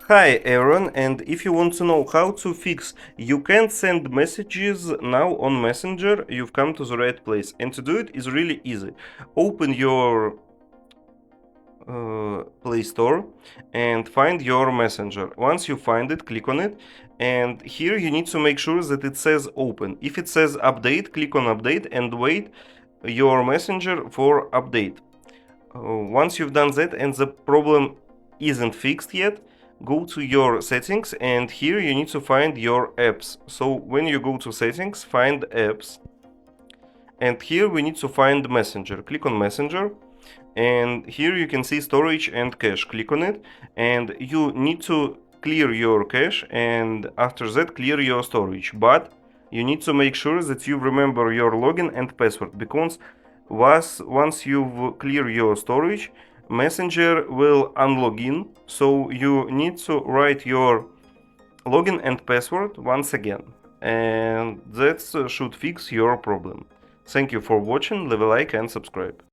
Hi everyone, and if you want to know how to fix you can't send messages now on Messenger, you've come to the right place. And to do it is really easy. Open your Play Store and find your Messenger. Once you find it, click on it, and here you need to make sure that it says open. If it says update, click on update and wait your Messenger for update. Once you've done that and the problem isn't fixed yet, go to your settings, and here you need to find your apps. So when you go to settings, find apps, and here we need to find Messenger. Click on Messenger, and here you can see storage and cache. Click on it, and you need to clear your cache, and after that clear your storage. But you need to make sure that you remember your login and password, because once you've cleared your storage, Messenger will unlogin, so you need to write your login and password once again, and that should fix your problem. Thank you for watching, leave a like and subscribe.